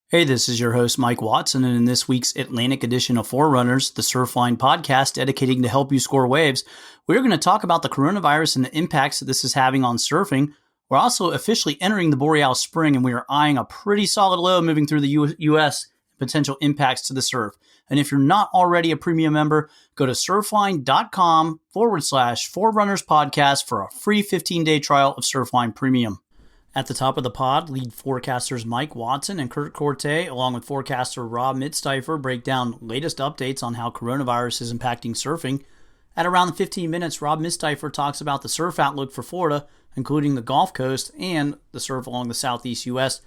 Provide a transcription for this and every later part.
Hey, this is your host, Mike Watson, and in this week's Atlantic edition of Forerunners, the Surfline podcast dedicating to help you score waves, we're going to talk about the coronavirus and the impacts that this is having on surfing. We're also officially entering the Boreal Spring, and we are eyeing a pretty solid low moving through the U.S. potential impacts to the surf. And if you're not already a premium member, go to surfline.com/Forerunners podcast for a free 15-day trial of Surfline Premium. At the top of the pod, lead forecasters Mike Watson and Kurt Corte, along with forecaster Rob Mitzdifer, break down latest updates on how coronavirus is impacting surfing. At around 15 minutes, Rob Mitzdifer talks about the surf outlook for Florida, including the Gulf Coast and the surf along the southeast U.S.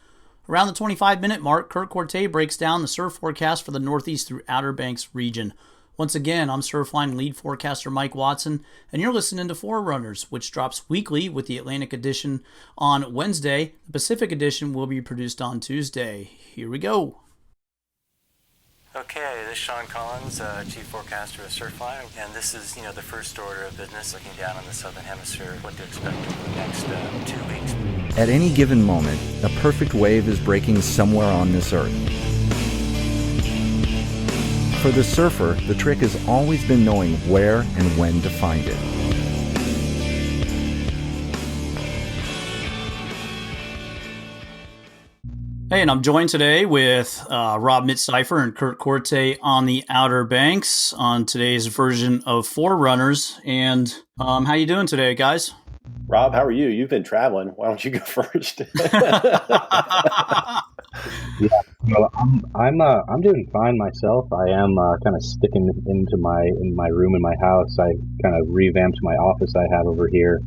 Around the 25-minute mark, Kurt Corte breaks down the surf forecast for the Northeast through Outer Banks region. Once again, I'm Surfline lead forecaster Mike Watson, and you're listening to Forerunners, which drops weekly with the Atlantic edition on Wednesday. The Pacific edition will be produced on Tuesday. Here we go. Okay, this is Sean Collins, Chief Forecaster of Surfline, and this is, the first order of business, looking down on the Southern Hemisphere, what to expect over the next 2 weeks. At any given moment, a perfect wave is breaking somewhere on this earth. For the surfer, the trick has always been knowing where and when to find it. Hey, and I'm joined today with Rob Mitzdifer and Kurt Corte on the Outer Banks on today's version of Forerunners. And how you doing today, guys? Rob, how are you? You've been traveling. Why don't you go first? Yeah, well, I'm doing fine myself. I am kind of sticking into my room in my house. I kind of revamped my office I have over here.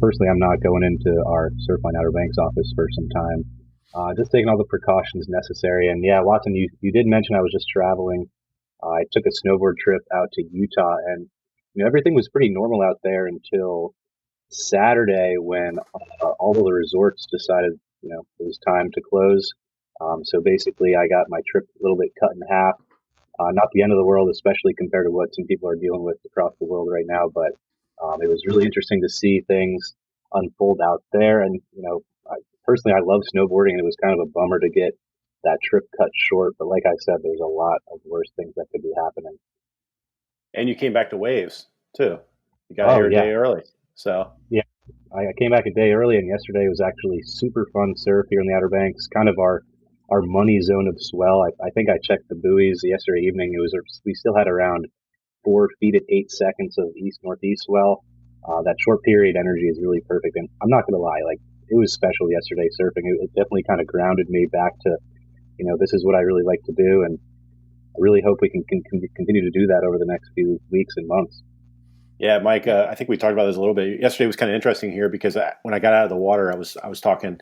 Personally, I'm not going into our Surfline Outer Banks office for some time. Just taking all the precautions necessary. And yeah, Watson, you did mention I was just traveling. I took a snowboard trip out to Utah, and everything was pretty normal out there until Saturday when all of the resorts decided it was time to close. So basically, I got my trip a little bit cut in half. Not the end of the world, especially compared to what some people are dealing with across the world right now. But it was really interesting to see things unfold out there. And personally, I love snowboarding, and it was kind of a bummer to get that trip cut short. But like I said, there's a lot of worse things that could be happening. And you came back to waves too. You got here a day early. So yeah, I came back a day early, and yesterday was actually super fun surf here in the Outer Banks. Kind of our money zone of swell. I think I checked the buoys yesterday evening. We still had around 4 feet at 8 seconds of east-northeast swell. That short period energy is really perfect. And I'm not going to lie, it was special yesterday surfing. It definitely kind of grounded me back to, this is what I really like to do. And I really hope we can continue to do that over the next few weeks and months. Yeah, Mike, I think we talked about this a little bit. Yesterday was kind of interesting here because when I got out of the water, I was talking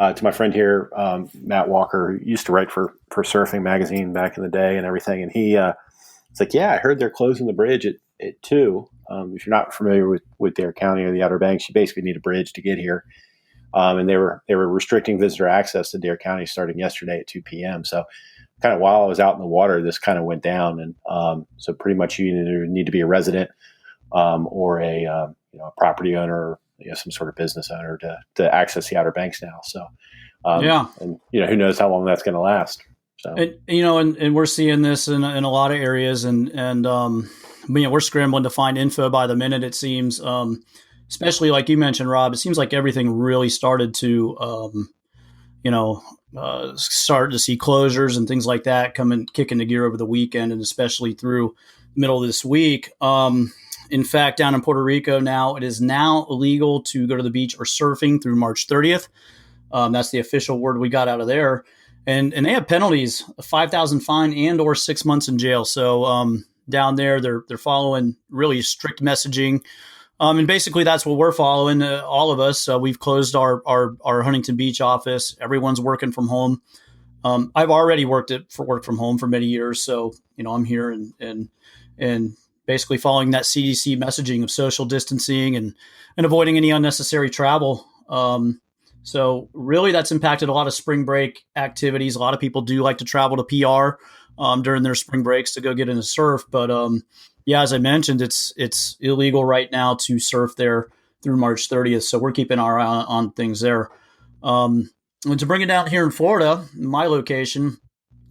to my friend here, Matt Walker, who used to write for Surfing Magazine back in the day and everything. And it's like, yeah, I heard they're closing the bridge at 2. If you're not familiar with Dare County or the Outer Banks, you basically need a bridge to get here. And they were restricting visitor access to Dare County starting yesterday at 2 p.m. So kind of while I was out in the water, this kind of went down. And so pretty much you either need to be a resident or a property owner, some sort of business owner to access the Outer Banks now. So and who knows how long that's going to last. So and we're seeing this in a lot of areas, and we're scrambling to find info by the minute. It seems, especially like you mentioned, Rob. It seems like everything really started to start to see closures and things like that kick into gear over the weekend, and especially through the middle of this week. In fact, down in Puerto Rico now, it is now illegal to go to the beach or surfing through March 30th. That's the official word we got out of there. And they have penalties, a $5,000 fine and or 6 months in jail. So down there, they're following really strict messaging. And basically that's what we're following, all of us. We've closed our Huntington Beach office. Everyone's working from home. I've already worked from home for many years. So, I'm here and basically following that CDC messaging of social distancing and avoiding any unnecessary travel. So really that's impacted a lot of spring break activities. A lot of people do like to travel to PR during their spring breaks to go get in a surf. But as I mentioned, it's illegal right now to surf there through March 30th. So we're keeping our eye on things there. And to bring it down here in Florida, my location,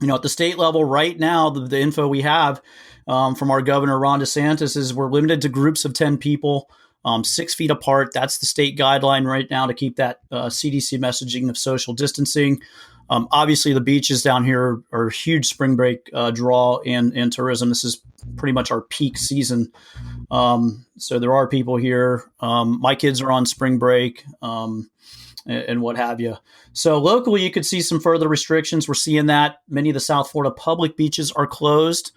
at the state level right now, the info we have from our governor, Ron DeSantis, is we're limited to groups of 10 people, 6 feet apart. That's the state guideline right now to keep that CDC messaging of social distancing. Obviously, the beaches down here are a huge spring break draw and tourism. This is pretty much our peak season. So there are people here. My kids are on spring break and what have you. So locally, you could see some further restrictions. We're seeing that many of the South Florida public beaches are closed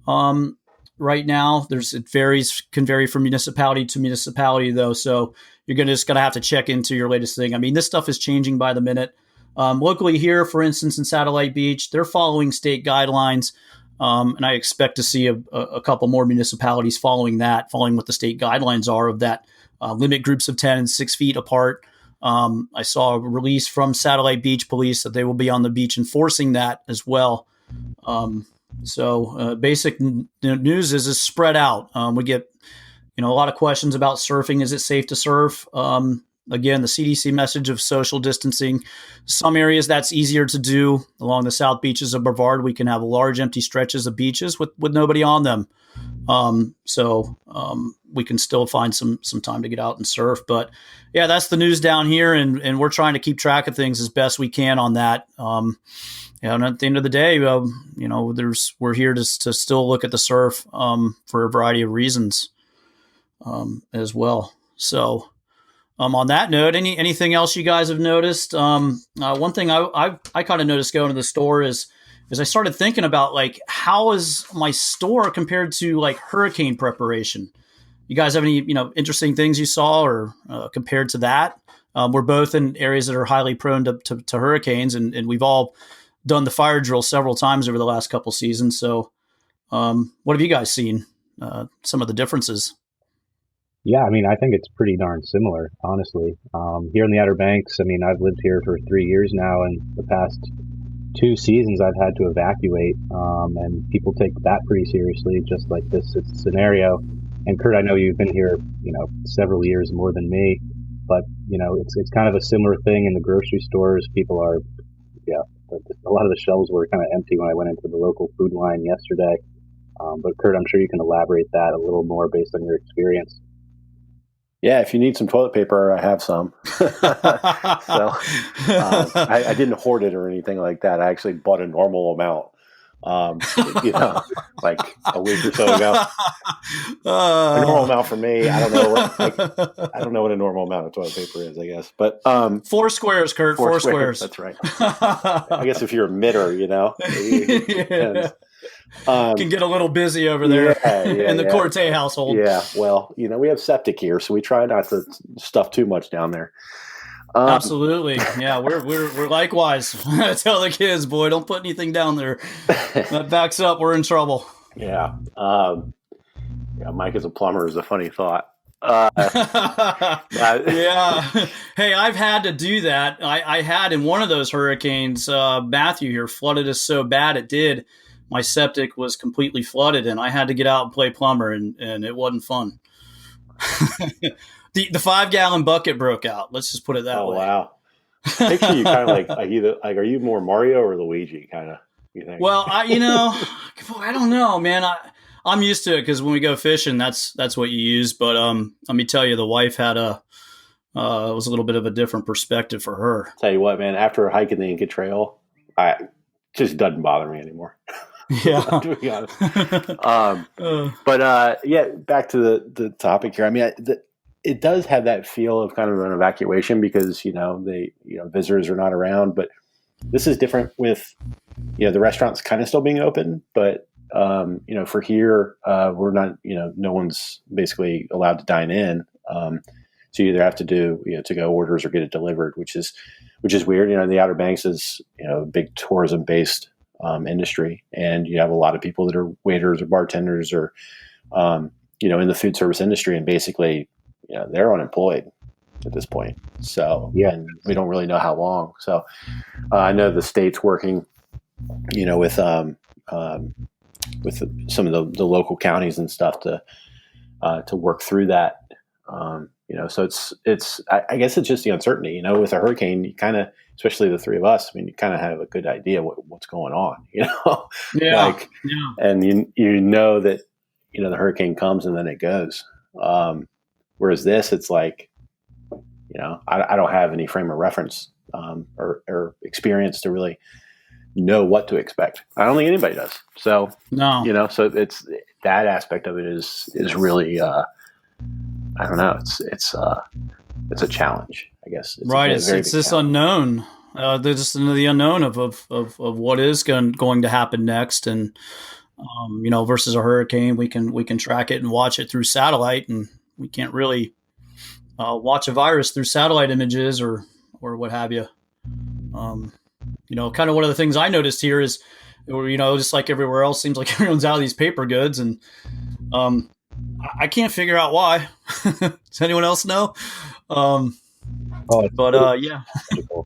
right now. Can vary from municipality to municipality, though. So you're just going to have to check into your latest thing. I mean, this stuff is changing by the minute. Locally here, for instance, in Satellite Beach, they're following state guidelines. And I expect to see a couple more municipalities following what the state guidelines are of that. Limit groups of 10 and 6 feet apart. I saw a release from Satellite Beach Police that they will be on the beach enforcing that as well. So basic news is spread out. We get a lot of questions about surfing. Is it safe to surf? Again, the CDC message of social distancing. Some areas that's easier to do. Along the south beaches of Brevard, we can have large empty stretches of beaches with nobody on them. So we can still find some time to get out and surf. But yeah, that's the news down here, and we're trying to keep track of things as best we can on that. And at the end of the day, we're here to still look at the surf for a variety of reasons as well. So. On that note, anything else you guys have noticed? One thing I kind of noticed going to the store is I started thinking about like, how is my store compared to like hurricane preparation? You guys have any interesting things you saw or compared to that? We're both in areas that are highly prone to hurricanes, and we've all done the fire drill several times over the last couple seasons. So, what have you guys seen? Some of the differences. Yeah, I mean, I think it's pretty darn similar, honestly. Here in the Outer Banks, I mean, I've lived here for 3 years now, and the past 2 seasons I've had to evacuate, and people take that pretty seriously, just like this scenario. And Kurt, I know you've been here, several years more than me, but it's kind of a similar thing in the grocery stores. People are, a lot of the shelves were kind of empty when I went into the local food line yesterday. But Kurt, I'm sure you can elaborate that a little more based on your experience. Yeah, if you need some toilet paper, I have some. So I didn't hoard it or anything like that. I actually bought a normal amount, like a week or so ago. A normal amount for me. I don't know what a normal amount of toilet paper is, I guess. But 4 squares, Kurt. 4 squares. That's right. I guess if you're a mitter, Yes. Can get a little busy over there in the Corte household. Yeah, well, we have septic here, so we try not to stuff too much down there. Absolutely, yeah. We're likewise. I tell the kids, boy, don't put anything down there. That backs up, we're in trouble. Yeah. Mike as a plumber is a funny thought. Yeah. Hey, I've had to do that. I had in one of those hurricanes, Matthew here flooded us so bad it did. My septic was completely flooded, and I had to get out and play plumber, and it wasn't fun. The 5-gallon bucket broke out. Let's just put it that way. Oh wow! Picture you kind of either are you more Mario or Luigi kind of? You think? Well, I don't know, man. I'm used to it because when we go fishing, that's what you use. But let me tell you, the wife had it was a little bit of a different perspective for her. Tell you what, man. After hiking the Inca Trail, it just doesn't bother me anymore. Yeah. To be honest. Back to the topic here. I mean, it does have that feel of kind of an evacuation because, visitors are not around, but this is different with, the restaurants kind of still being open, but, for here, we're not, no one's basically allowed to dine in. So you either have to do, to-go orders or get it delivered, which is weird. The Outer Banks is, a big tourism based industry, and you have a lot of people that are waiters or bartenders or in the food service industry, and basically they're unemployed at this point. So and we don't really know how long. So I know the state's working with some of the local counties and stuff to work through that. So I guess it's just the uncertainty, with a hurricane, you kind of, especially the three of us, I mean, you kind of have a good idea what's going on, Yeah. like, and you know that, the hurricane comes and then it goes. Whereas this, it's like, I don't have any frame of reference, or experience to really know what to expect. I don't think anybody does. So, No. so it's that aspect of it is really, I don't know. It's a challenge, I guess. Right. It's this unknown. There's the unknown of what is going to happen next, and versus a hurricane, we can track it and watch it through satellite, and we can't really watch a virus through satellite images or what have you. Kind of one of the things I noticed here is, just like everywhere else, seems like everyone's out of these paper goods, and I can't figure out why. Does anyone else know? Yeah,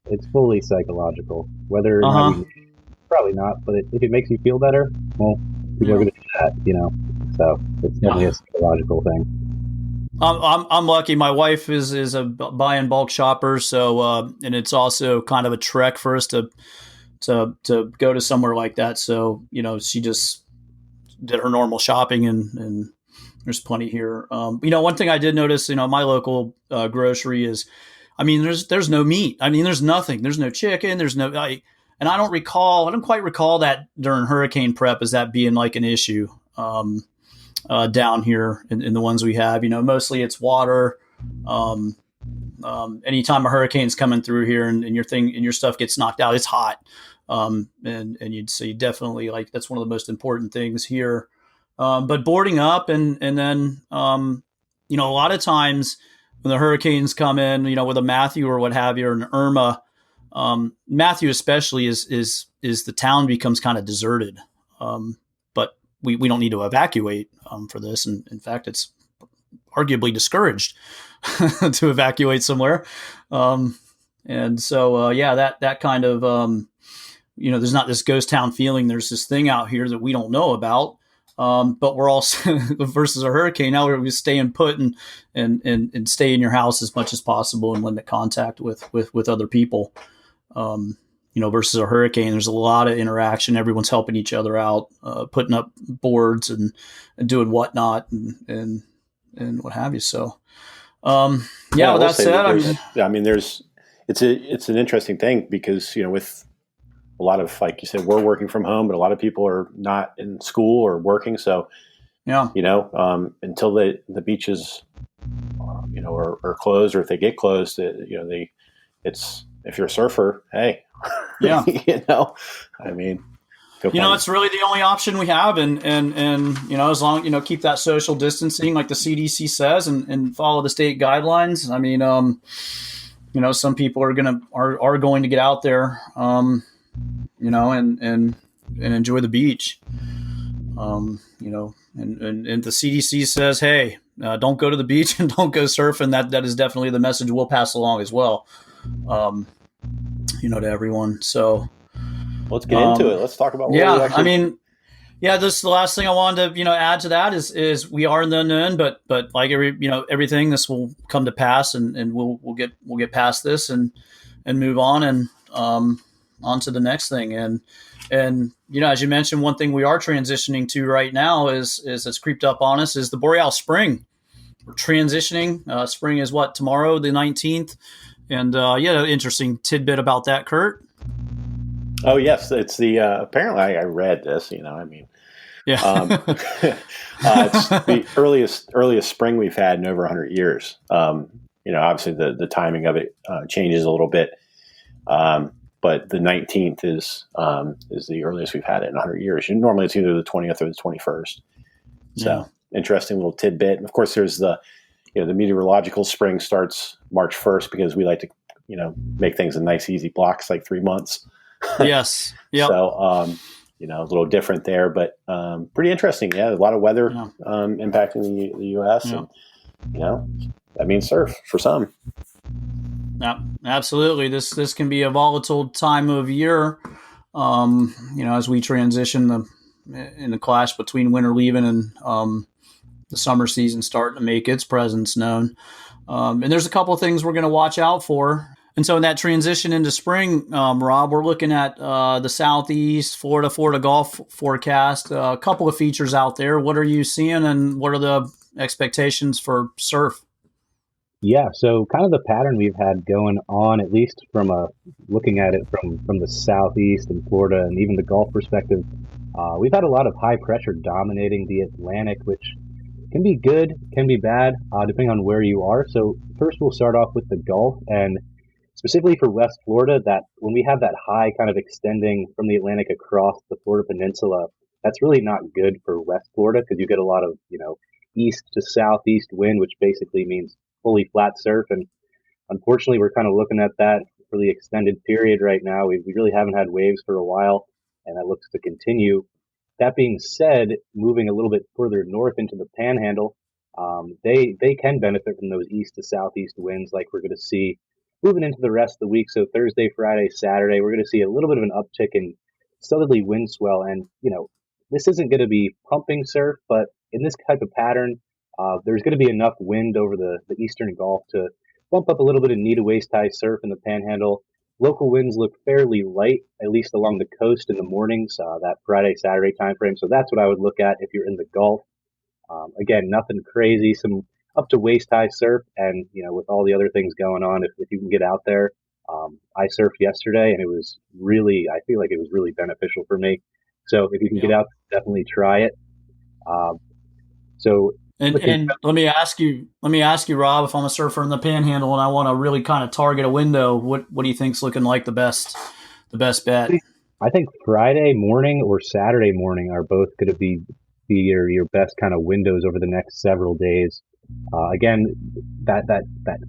it's fully psychological. Whether or not probably not, but if it makes you feel better, well, people are going to do that, So it's definitely a psychological thing. I'm lucky. My wife is a buy and bulk shopper, so and it's also kind of a trek for us to go to somewhere like that. So she just did her normal shopping, and there's plenty here. One thing I did notice, my local grocery is, I mean, there's no meat. I mean, there's nothing. There's no chicken. There's no. And I don't quite recall that during hurricane prep as that being like an issue. Down here in the ones we have, mostly it's water. Anytime a hurricane's coming through here and your stuff gets knocked out, it's hot. You definitely, like, that's one of the most important things here. But boarding up and then, a lot of times when the hurricanes come in, with a Matthew or what have you, or an Irma, Matthew especially is the town becomes kind of deserted. But we don't need to evacuate for this. And in fact, it's arguably discouraged to evacuate somewhere. And so, that kind of, there's not this ghost town feeling. There's this thing out here that we don't know about. But we're also versus a hurricane. Now we're staying put and stay in your house as much as possible and limit contact with other people. Versus a hurricane, there's a lot of interaction. Everyone's helping each other out, putting up boards and doing whatnot and what have you. So, with that said, it's an interesting thing because, with a lot of, like you said, we're working from home, but a lot of people are not in school or working. So, until the beaches, are closed, or if they get closed, it's, if you're a surfer, hey, yeah, I mean, it's really the only option we have. And as long, keep that social distancing, like the CDC says, and follow the state guidelines. I mean, some people are going to get out there, and enjoy the beach. And the CDC says, hey, don't go to the beach and don't go surfing. That is definitely the message we'll pass along as well, to everyone. So let's get into it. Let's talk about this the last thing I wanted to, add to that is we are in the unknown, but like everything, this will come to pass, and we'll get past this and move on and on to the next thing. And as you mentioned, one thing we are transitioning to right now is it's creeped up on us is the Boreal Spring. We're transitioning. Spring is tomorrow, the 19th. And interesting tidbit about that, Kurt. Oh yes, it's the apparently I read this. It's the earliest spring we've had in over 100 years. Obviously the timing of it changes a little bit, but the 19th is the earliest we've had it in 100 years. Normally it's either the 20th or the 21st. So interesting little tidbit. And of course, there's the meteorological spring starts March 1st because we like to make things in nice easy blocks, like 3 months. Yes. Yep. So, a little different there, but pretty interesting. Yeah, a lot of weather impacting the U.S. Yeah. And, that means surf for some. Yeah, absolutely. This can be a volatile time of year, as we transition in the clash between winter leaving and the summer season starting to make its presence known. And there's a couple of things we're going to watch out for. And so in that transition into spring, Rob, we're looking at the Southeast, Florida Gulf forecast, a couple of features out there. What are you seeing and what are the expectations for surf? Yeah, so kind of the pattern we've had going on, at least from a looking at it from the southeast and Florida and even the Gulf perspective, we've had a lot of high pressure dominating the Atlantic, which can be good, can be bad, depending on where you are. So first, we'll start off with the Gulf, and specifically for West Florida, that when we have that high kind of extending from the Atlantic across the Florida Peninsula, that's really not good for West Florida because you get a lot of east to southeast wind, which basically means fully flat surf. And unfortunately, we're kind of looking at that for the extended period right now. We really haven't had waves for a while, and that looks to continue. That being said, moving a little bit further north into the Panhandle, they can benefit from those east to southeast winds, like we're going to see moving into the rest of the week. So Thursday, Friday, Saturday, we're going to see a little bit of an uptick in southerly wind swell, and this isn't going to be pumping surf, but in this type of pattern, there's going to be enough wind over the eastern Gulf to bump up a little bit of knee to waist high surf in the Panhandle. Local winds look fairly light, at least along the coast in the mornings, that Friday, Saturday timeframe. So that's what I would look at if you're in the Gulf. Again, nothing crazy, some up to waist high surf. And, with all the other things going on, if you can get out there, I surfed yesterday and I feel like it was really beneficial for me. So if you can get out, definitely try it. So And let me ask you, Rob, if I'm a surfer in the Panhandle and I want to really kind of target a window, what do you think's looking like the best bet? I think Friday morning or Saturday morning are both going to be your best kind of windows over the next several days. Again, that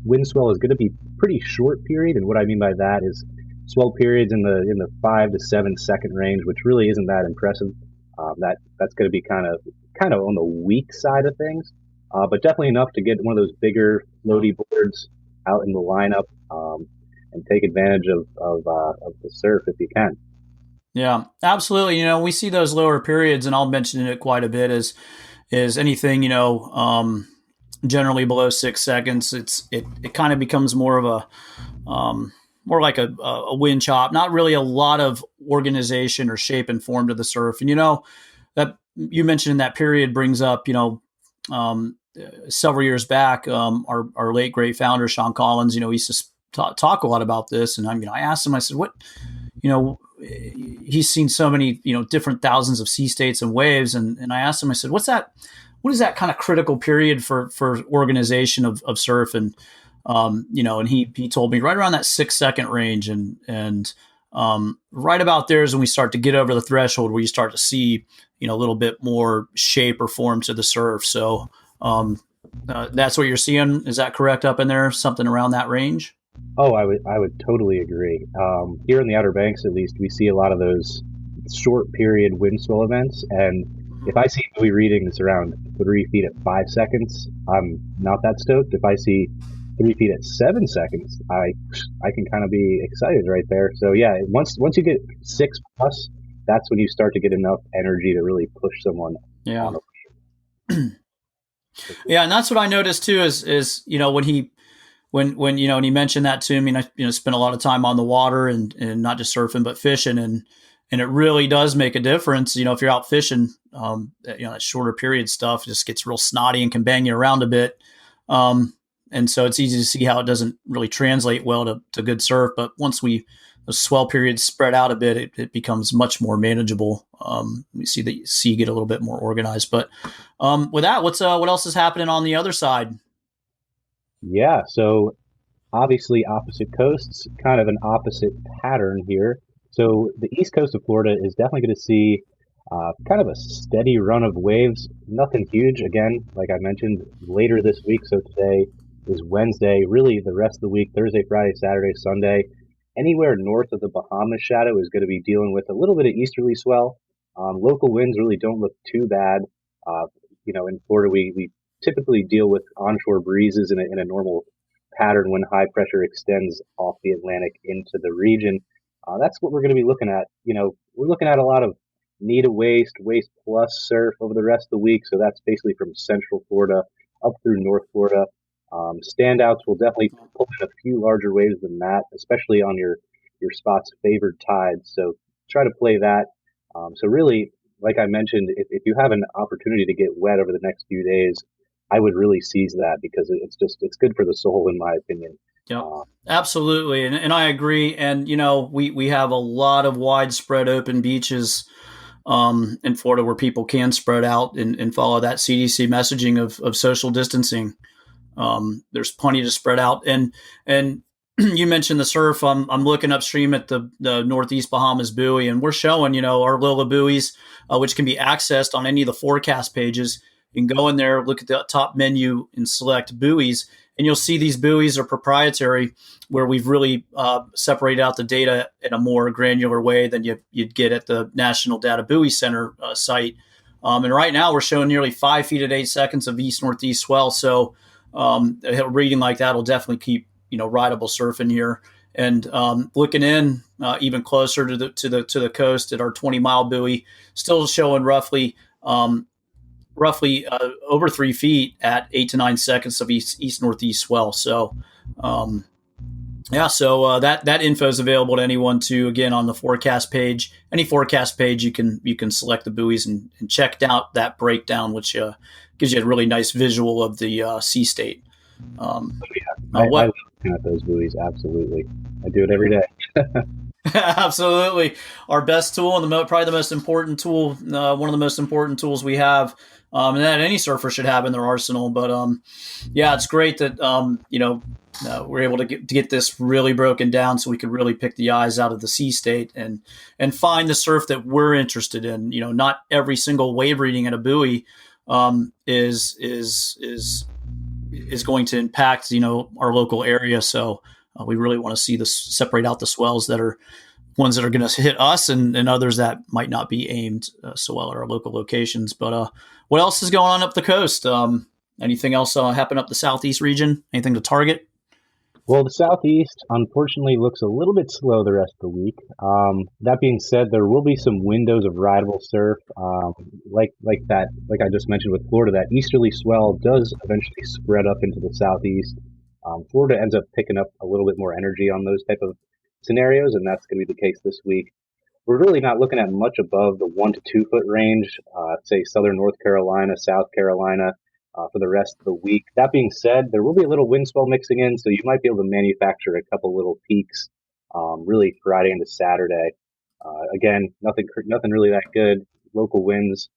wind swell is going to be pretty short period, and what I mean by that is swell periods in the 5 to 7 second range, which really isn't that impressive. That's going to be kind of on the weak side of things, but definitely enough to get one of those bigger floaty boards out in the lineup, and take advantage of the surf if you can. Yeah, absolutely. We see those lower periods, and I'll mention it quite a bit is anything, generally below 6 seconds. It kind of becomes more of more like a wind chop, not really a lot of organization or shape and form to the surf. And, that you mentioned that period brings up, several years back, our late great founder, Sean Collins, he used to talk a lot about this. And I asked him, I said, what, he's seen so many, different thousands of sea states and waves. And I asked him, I said, what is that kind of critical period for organization of surf? And, and he told me right around that 6 second range. And right about there is when we start to get over the threshold where you start to see, a little bit more shape or form to the surf. So, that's what you're seeing. Is that correct up in there? Something around that range? Oh, I would totally agree. Here in the Outer Banks, at least, we see a lot of those short period wind swell events. And if I see buoy readings around 3 feet at 5 seconds, I'm not that stoked. If I see 3 feet at 7 seconds, I can kind of be excited right there. So yeah, once you get 6+, that's when you start to get enough energy to really push someone. Yeah. Yeah, and that's what I noticed too. Is when he and he mentioned that to me, and I spent a lot of time on the water and not just surfing but fishing, and it really does make a difference. If you're out fishing, that shorter period stuff just gets real snotty and can bang you around a bit. And so it's easy to see how it doesn't really translate well to good surf. But once the swell periods spread out a bit, it becomes much more manageable. We see the sea get a little bit more organized. But with that, what else is happening on the other side? Yeah, so obviously opposite coasts, kind of an opposite pattern here. So the east coast of Florida is definitely going to see kind of a steady run of waves. Nothing huge. Again, like I mentioned, later this week. So today is Wednesday. Really, the rest of the week, Thursday, Friday, Saturday, Sunday, anywhere north of the Bahamas shadow is going to be dealing with a little bit of easterly swell. Local winds really don't look too bad. In Florida, we typically deal with onshore breezes in a normal pattern when high pressure extends off the Atlantic into the region. That's what we're going to be looking at. We're looking at a lot of knee to waist plus surf over the rest of the week. So that's basically from Central Florida up through North Florida. Standouts will definitely pull in a few larger waves than that, especially on your spot's favored tides. So try to play that. So really, like I mentioned, if you have an opportunity to get wet over the next few days, I would really seize that because it's good for the soul, in my opinion. Yep, Uh, absolutely, and I agree. And we have a lot of widespread open beaches in Florida where people can spread out and follow that CDC messaging of social distancing. There's plenty to spread out, and you mentioned the surf. I'm looking upstream at the Northeast Bahamas buoy, and we're showing our Lola buoys, which can be accessed on any of the forecast pages. You can go in there, look at the top menu, and select buoys, and you'll see these buoys are proprietary, where we've really separated out the data in a more granular way than you'd get at the National Data Buoy Center site. And right now, we're showing nearly 5 feet at 8 seconds of east-northeast swell. So a reading like that will definitely keep rideable surfing here. And looking in even closer to the coast at our 20-mile buoy, still showing roughly over 3 feet at 8 to 9 seconds of east northeast swell. So that info is available to anyone too. Again, on the forecast page, any forecast page, you can select the buoys and check out that breakdown, which gives you a really nice visual of the sea state. I love looking at those buoys. Absolutely, I do it every day. Absolutely, our best tool and probably the most important tool, one of the most important tools we have, and that any surfer should have in their arsenal. But it's great that we're able to get this really broken down, so we can really pick the eyes out of the sea state and find the surf that we're interested in. Not every single wave reading at a buoy is going to impact our local area. So we really want to see this separate out the swells that are ones that are going to hit us and others that might not be aimed so well at our local locations. But what else is going on up the coast? Anything else happen up the southeast region? Anything to target? Well, the southeast unfortunately looks a little bit slow the rest of the week. That being said, there will be some windows of rideable surf, like I just mentioned with Florida. That easterly swell does eventually spread up into the southeast. Florida ends up picking up a little bit more energy on those type of scenarios, and that's going to be the case this week. We're really not looking at much above the 1 to 2 foot range, say southern North Carolina, South Carolina, for the rest of the week. That being said, there will be a little wind swell mixing in, so you might be able to manufacture a couple little peaks, really Friday into Saturday. Again, nothing really that good. Local winds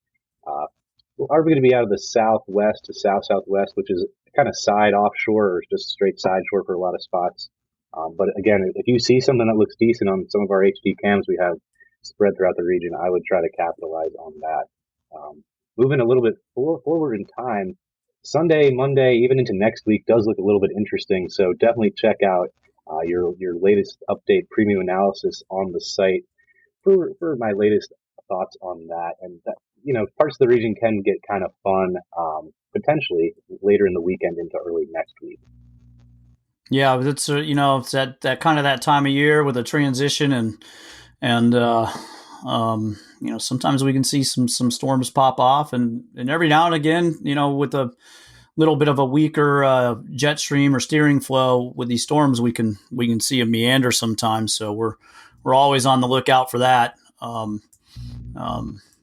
are going to be out of the southwest to southwest, which is kind of side offshore or just straight side shore for a lot of spots. But again, if you see something that looks decent on some of our HD cams we have spread throughout the region, I would try to capitalize on that. Moving a little bit forward in time, Sunday, Monday, even into next week does look a little bit interesting. So definitely check out your latest update premium analysis on the site for my latest thoughts on that. And that, parts of the region can get kind of fun potentially later in the weekend into early next week. Yeah, it's it's that kind of that time of year with a transition and sometimes we can see some storms pop off and every now and again, with a little bit of a weaker jet stream or steering flow with these storms, we can see a meander sometimes. So we're always on the lookout for that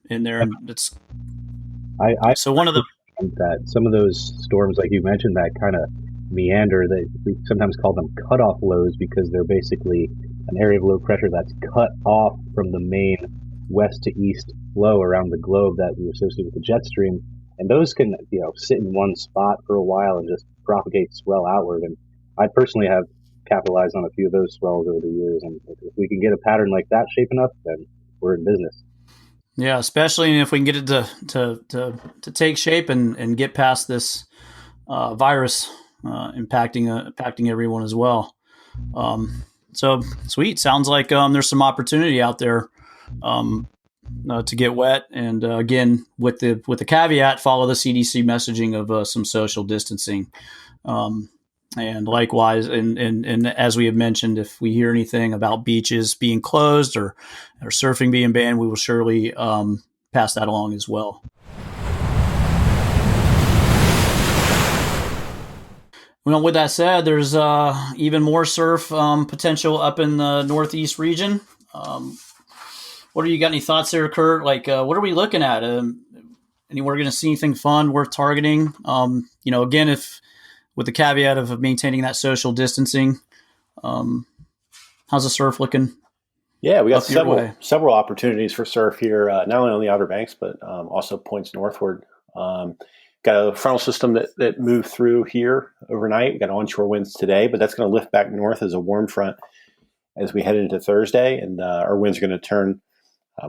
in there. And it's so one of the that some of those storms, like you mentioned, that kind of meander, we sometimes call them cutoff lows because they're basically an area of low pressure that's cut off from the main west to east flow around the globe that we associate with the jet stream. And those can, sit in one spot for a while and just propagate swell outward. And I personally have capitalized on a few of those swells over the years. And if we can get a pattern like that shaping up, then we're in business. Yeah, especially if we can get it to take shape and get past this virus impacting everyone as well. So sweet. Sounds like there's some opportunity out there to get wet. And again, with the caveat, follow the CDC messaging of some social distancing. And likewise, and as we have mentioned, if we hear anything about beaches being closed or surfing being banned, we will surely pass that along as well. Well, with that said, there's even more surf potential up in the Northeast region. What are you got? Any thoughts there, Kurt? Like, what are we looking at? We're going to see anything fun worth targeting? Again, if with the caveat of maintaining that social distancing, how's the surf looking? Yeah, we got several opportunities for surf here, not only on the Outer Banks, but also points northward. Got a frontal system that moved through here overnight. We got onshore winds today, but that's going to lift back north as a warm front as we head into Thursday, and our winds are going to turn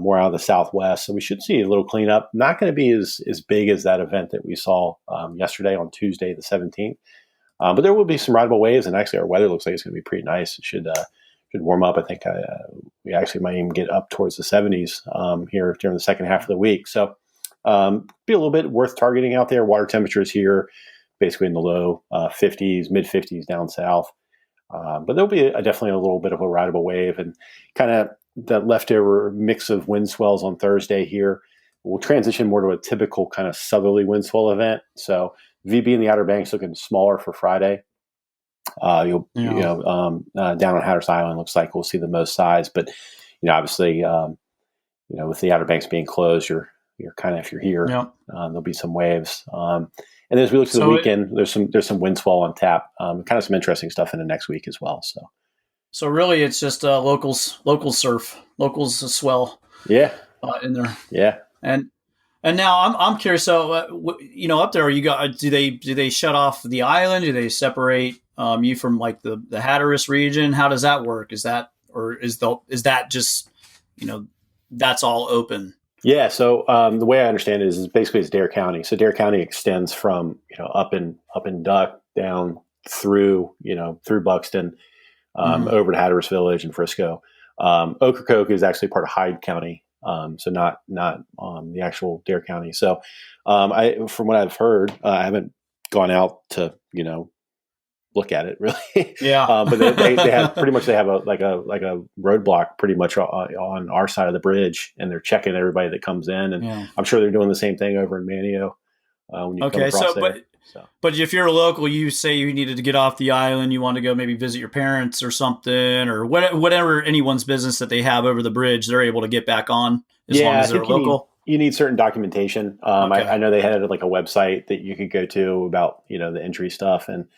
more out of the southwest. So we should see a little cleanup. Not going to be as big as that event that we saw yesterday on Tuesday, the 17th. But there will be some rideable waves, and actually our weather looks like it's going to be pretty nice. It should warm up. I think we actually might even get up towards the 70s here during the second half of the week. So be a little bit worth targeting out there. Water temperatures here basically in the low 50s, mid 50s down south. But there'll be definitely a little bit of a rideable wave, and kind of the leftover mix of wind swells on Thursday here will transition more to a typical kind of southerly wind swell event. So VB in the Outer Banks looking smaller for Friday. Down on Hatteras Island looks like we'll see the most size, but obviously, with the Outer Banks being closed, you're kind of, if you're here, there'll be some waves. And then as we look to the weekend, there's some wind swell on tap, kind of some interesting stuff in the next week as well. So really, it's just locals surf, locals swell. Yeah, in there. Yeah, and now I'm curious. So up there, do they shut off the island? Do they separate you from like the Hatteras region? How does that work? Is that just that's all open? Yeah. So the way I understand it is basically it's Dare County. So Dare County extends from up in Duck down through Buxton, over to Hatteras Village and Frisco. Ocracoke is actually part of Hyde County. So not the actual Dare County. So from what I've heard, I haven't gone out to look at it really. Yeah. But they have a roadblock pretty much on our side of the bridge, and they're checking everybody that comes in, and I'm sure they're doing the same thing over in Manio. When you come across there. But if you're a local, you say you needed to get off the island, you want to go maybe visit your parents or something, or whatever anyone's business that they have over the bridge, they're able to get back on as long as they're local. You need certain documentation. I know they had like a website that you could go to about the entry stuff, and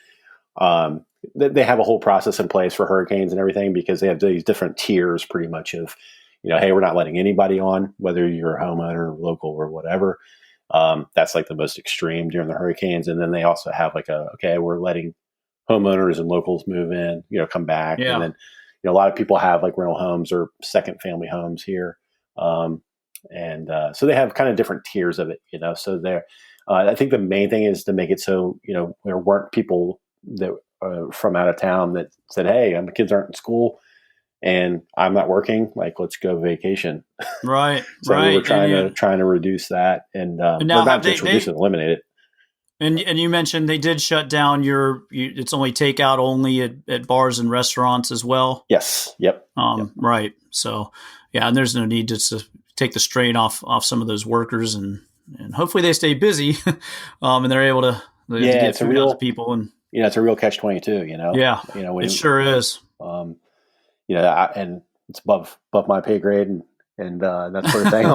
they have a whole process in place for hurricanes and everything, because they have these different tiers pretty much of hey, we're not letting anybody on, whether you're a homeowner, local, or whatever. That's like the most extreme during the hurricanes. And then they also have like we're letting homeowners and locals move in, come back. Yeah. And then, a lot of people have like rental homes or second family homes here. So they have kind of different tiers of it, so there, I think the main thing is to make it so, there weren't people that from out of town that said, hey, my kids aren't in school and I'm not working, like, let's go vacation. Right. So right. we were trying to reduce that, and not just reduce it, eliminate it. And you mentioned they did shut down it's only takeout only at bars and restaurants as well. Yes. Yep. Yep. Right. So and there's no need to take the strain off some of those workers, and hopefully they stay busy, and they're able to get food out to people. And it's a real catch-22. Yeah. It sure is. And it's above my pay grade and that sort of thing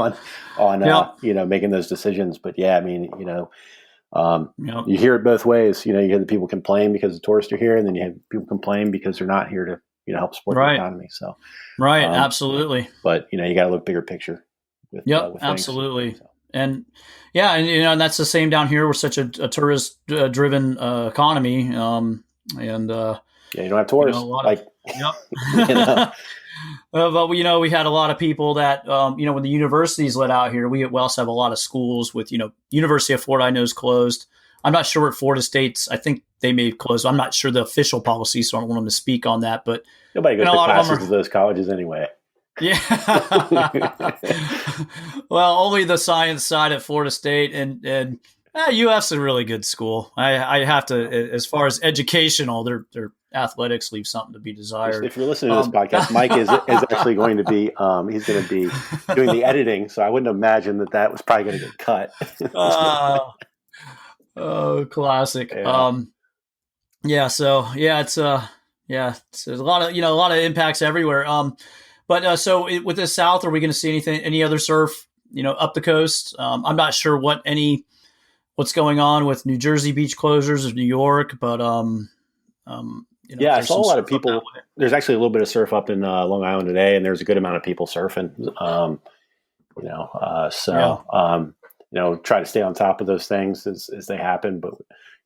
on making those decisions. But yeah, I mean, you hear it both ways. You hear the people complain because the tourists are here, and then you have people complain because they're not here to help support the economy. So absolutely. But you got to look bigger picture. With absolutely. So. And and that's the same down here. We're such a tourist driven economy. You don't have tourists but we had a lot of people that when the universities let out here, we also have a lot of schools with University of Florida I know is closed. I'm not sure what Florida State's. I think they may have closed. I'm not sure the official policy, so I don't want them to speak on that. But nobody goes to classes to those colleges anyway. Yeah. Well, only the science side at Florida State, and UF's a really good school. I have to, as far as educational, their athletics leave something to be desired. If you're listening to this podcast, Mike is actually going to be he's going to be doing the editing, so I wouldn't imagine that was probably going to get cut. Classic. Yeah. Yeah. So yeah, there's a lot of a lot of impacts everywhere. But with the South, are we going to see any other surf up the coast? I'm not sure what's going on with New Jersey beach closures of New York, but if Yeah, I there's saw some a lot of surf up that people. way. There's actually a little bit of surf up in Long Island today, and there's a good amount of people surfing. Yeah. Try to stay on top of those things as they happen. But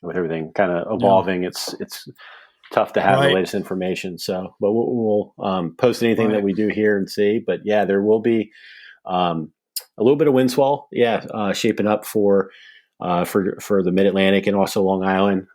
with everything kind of Yeah. evolving, it's tough to have the Right. latest information. So, but we'll post anything that Right. we do hear and see. But yeah, there will be um, a little bit of wind swell. Yeah, shaping up for the Mid Atlantic and also Long Island.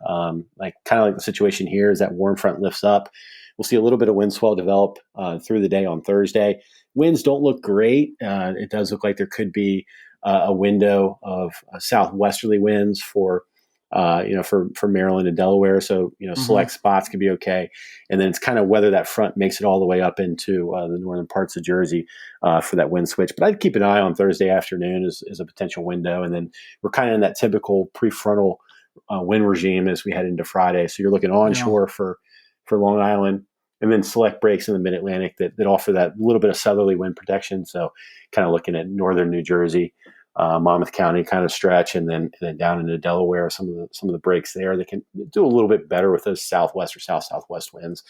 Like kind of like the situation here is that warm front lifts up. We'll see a little bit of wind swell develop through the day on Thursday. Winds don't look great. It does look like there could be a window of southwesterly winds for Maryland and Delaware. So Hmm. select spots could be okay, and then it's kind of whether that front makes it all the way up into the northern parts of Jersey for that wind switch. But I'd keep an eye on Thursday afternoon as a potential window, and then we're kind of in that typical prefrontal wind regime as we head into Friday. So you're looking Yeah. onshore for Long Island. And then select breaks in the Mid Atlantic that offer that little bit of southerly wind protection. So, kind of looking at northern New Jersey, Monmouth County kind of stretch, and then down into Delaware, some of the breaks there. They can do a little bit better with those southwest or southwest winds,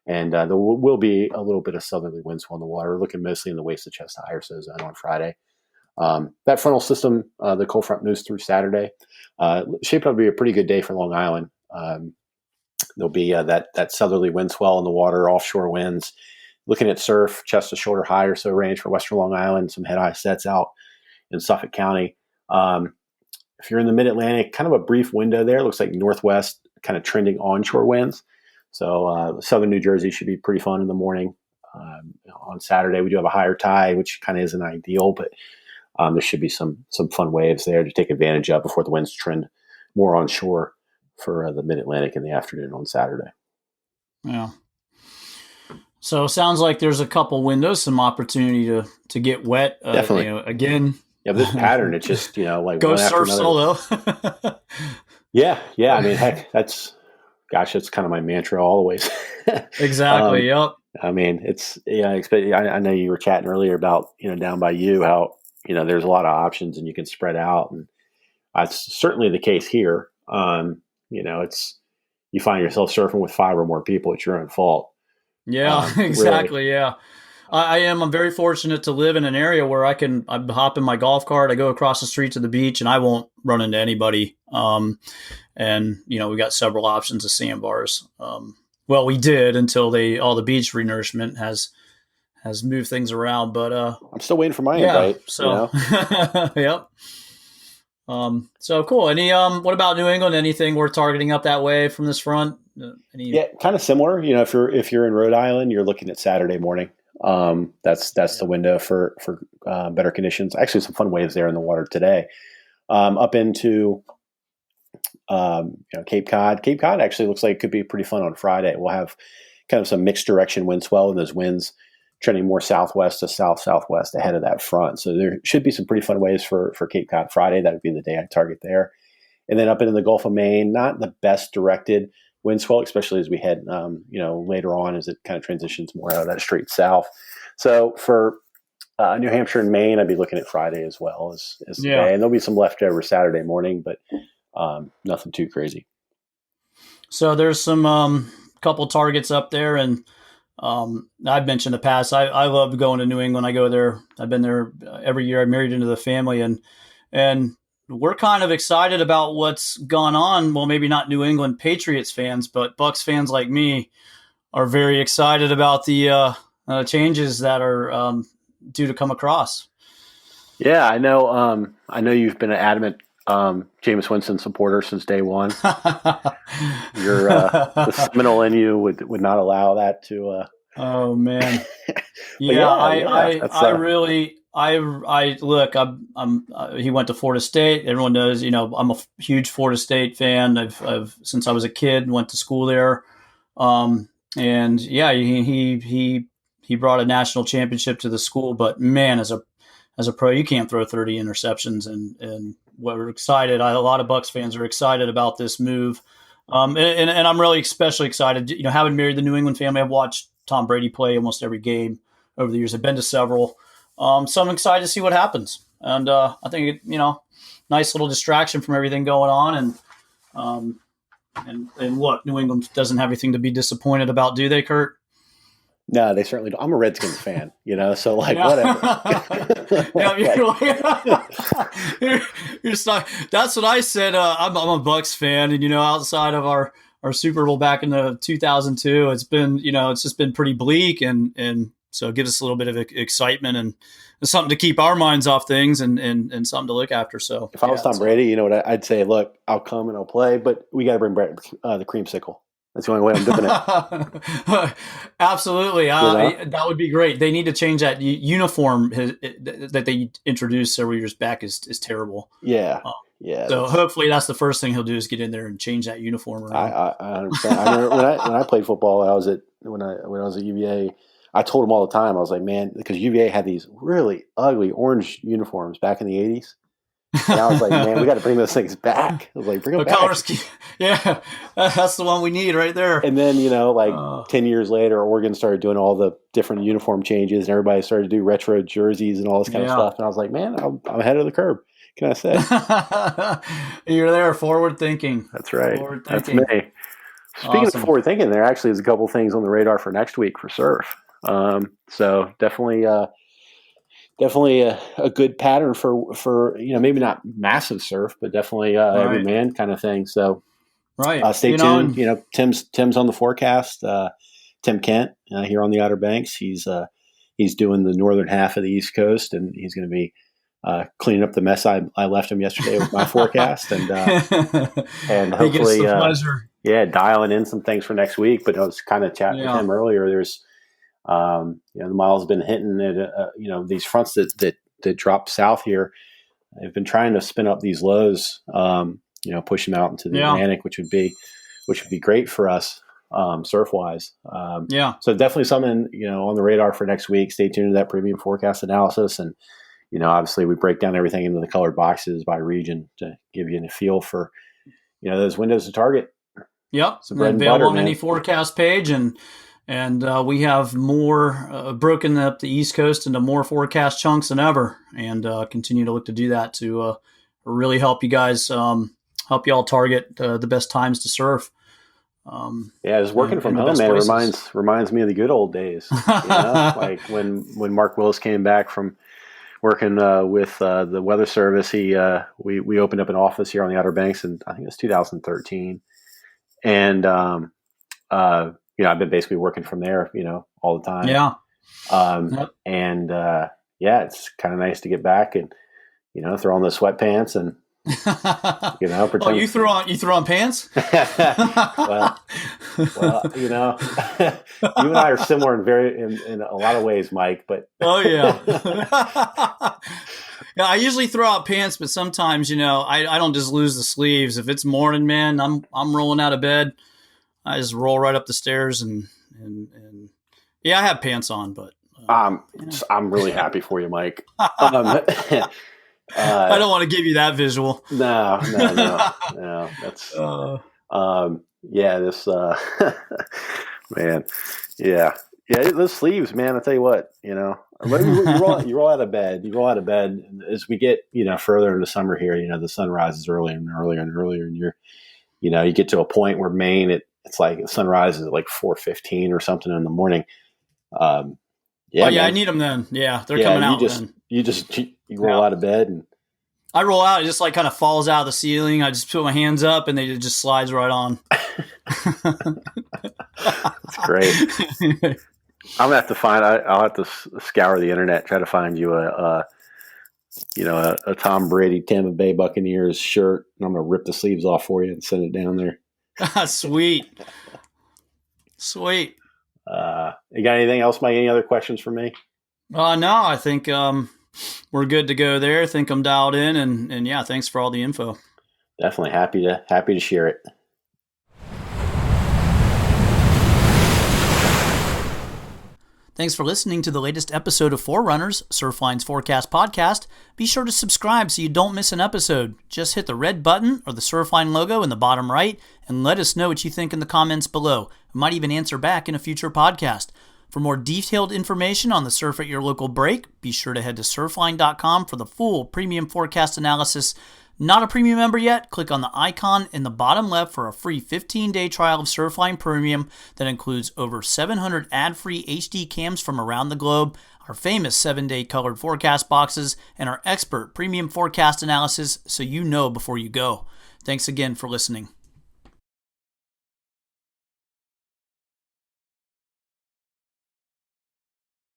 and there will be a little bit of southerly winds on the water. We're looking mostly in the Waste of Chester-Ireland zone on Friday. That frontal system, the cold front moves through Saturday. Shaped up to be a pretty good day for Long Island. There'll be that southerly wind swell in the water, offshore winds. Looking at surf, chest to shoulder high or so range for Western Long Island, some head high sets out in Suffolk County. If you're in the Mid Atlantic, kind of a brief window there. Looks like northwest, kind of trending onshore winds. So southern New Jersey should be pretty fun in the morning. On Saturday, we do have a higher tide, which kind of isn't ideal, but there should be some fun waves there to take advantage of before the winds trend more onshore for the Mid Atlantic in the afternoon on Saturday. Yeah. So sounds like there's a couple windows, some opportunity to get wet. Definitely. Again, Yeah, this pattern, it's just like go one after surf another. solo. Yeah. I mean, heck, that's kind of my mantra always. Exactly. Yep. I mean, it's I know you were chatting earlier about down by you how there's a lot of options and you can spread out, and that's certainly the case here. It's you find yourself surfing with 5 or more people, it's your own fault. Yeah. Really. Exactly. Yeah. I am. I'm very fortunate to live in an area where I hop in my golf cart. I go across the street to the beach, and I won't run into anybody. And we got several options of sandbars. Well, we did until all the beach renourishment has moved things around. But I'm still waiting for my yeah. invite. So yep. So cool. What about New England? Anything we're targeting up that way from this front? Yeah, kind of similar. If you're in Rhode Island, you're looking at Saturday morning. That's the window for better conditions. Actually, some fun waves there in the water today. Up into Cape Cod. Cape Cod actually looks like it could be pretty fun on Friday. We'll have kind of some mixed direction wind swell, and those winds trending more southwest to southwest ahead of that front. So there should be some pretty fun waves for Cape Cod Friday. That would be the day I target there. And then up into the Gulf of Maine, not the best directed wind swell, especially as we head, later on as it kind of transitions more out of that straight south. So for New Hampshire and Maine, I'd be looking at Friday as well as the day. And there'll be some leftover Saturday morning, but nothing too crazy. So there's some couple targets up there, and I've mentioned in the past, I love going to New England. I go there. I've been there every year. I married into the family, and we're kind of excited about what's gone on. Well, maybe not New England Patriots fans, but Bucks fans like me are very excited about the changes that are due to come across. Yeah, I know. I know you've been an adamant Jameis Winston supporter since day one. The Seminole in you would not allow that to. Oh man, yeah, I really. Look. He went to Florida State. Everyone knows. I'm a huge Florida State fan. I've since I was a kid went to school there. And yeah, he brought a national championship to the school. But man, as a pro, you can't throw 30 interceptions. And we're excited. A lot of Bucks fans are excited about this move. And I'm really especially excited. Having married the New England family, I've watched Tom Brady play almost every game over the years. I've been to several, so I'm excited to see what happens. And I think nice little distraction from everything going on. And what, New England doesn't have anything to be disappointed about, do they, Kurt? No, they certainly don't. I'm a Redskins fan, so whatever. You're stuck. That's what I said. I'm a Bucks fan, and outside of our Super Bowl back in the 2002, it's been it's just been pretty bleak, and so it gives us a little bit of excitement and something to keep our minds off things and something to look after. So if I was Tom Brady, what I'd say, look, I'll come and I'll play, but we got to bring back the creamsicle. That's the only way I'm doing it. Absolutely. That would be great. They need to change that uniform that they introduced several years back is terrible. Yeah. Yeah. So hopefully that's the first thing he'll do is get in there and change that uniform around. I understand. I remember when I played football, when I was at UVA, I told them all the time, I was like, man, because UVA had these really ugly orange uniforms back in the 80s. And I was like, man, we got to bring those things back. I was like, bring them back. Yeah, that's the one we need right there. And then, 10 years later, Oregon started doing all the different uniform changes, and everybody started to do retro jerseys and all this kind of stuff. And I was like, man, I'm ahead of the curve. Can I say? You're there, forward thinking. That's right. That's me. Speaking of forward thinking, there actually is a couple things on the radar for next week for surf. So definitely a good pattern for maybe not massive surf, but definitely every man kind of thing. So stay tuned. Tim's on the forecast. Tim Kent here on the Outer Banks. He's doing the northern half of the East Coast, and he's going to be cleaning up the mess I left him yesterday with my forecast, and hopefully, dialing in some things for next week. But I was kind of chatting with him earlier. There's the mile's been hitting at these fronts that drop south here. They've been trying to spin up these lows, push them out into the Atlantic, which would be great for us surf wise. So definitely something on the radar for next week. Stay tuned to that premium forecast analysis, and obviously we break down everything into the colored boxes by region to give you a feel for those windows to target. Yep, available on any forecast page, and we have more broken up the East Coast into more forecast chunks than ever, and continue to look to do that to really help you guys, help you all target the best times to surf. Just working from home, man, reminds me of the good old days. Like when Mark Willis came back from working with the Weather Service, we opened up an office here on the Outer Banks, and I think it was 2013, and I've been basically working from there, all the time. Yeah. And it's kind of nice to get back and, throw on the sweatpants and, pretend. Oh, you throw on pants? well, you and I are similar in a lot of ways, Mike, but. Oh yeah. Yeah, I usually throw out pants, but sometimes, I don't just lose the sleeves. If it's morning, man, I'm rolling out of bed. I just roll right up the stairs and I have pants on, but I'm really happy for you, Mike. I don't want to give you that visual. No. That's this man. Yeah. Those sleeves, man. I tell you what, you roll out of bed. You roll out of bed as we get further into summer here. The sun rises earlier and earlier and earlier, and you get to a point where Maine it's like the sunrise is at like 4:15 or something in the morning. I need them then. Yeah, they're coming out. You roll out of bed and I roll out. It just like kind of falls out of the ceiling. I just put my hands up and it just slides right on. That's great. I'm gonna have to I'll have to scour the internet, try to find you a Tom Brady Tampa Bay Buccaneers shirt, and I'm gonna rip the sleeves off for you and send it down there. Sweet. You got anything else, Mike? Any other questions for me? No, I think we're good to go there. I think I'm dialed in, and thanks for all the info. Definitely happy to share it. Thanks for listening to the latest episode of Forerunners, Surfline's forecast podcast. Be sure to subscribe so you don't miss an episode. Just hit the red button or the Surfline logo in the bottom right and let us know what you think in the comments below. We might even answer back in a future podcast. For more detailed information on the surf at your local break, be sure to head to surfline.com for the full premium forecast analysis. Not a premium member yet? Click on the icon in the bottom left for a free 15-day trial of Surfline Premium that includes over 700 ad-free HD cams from around the globe, our famous 7-day colored forecast boxes, and our expert premium forecast analysis so you know before you go. Thanks again for listening.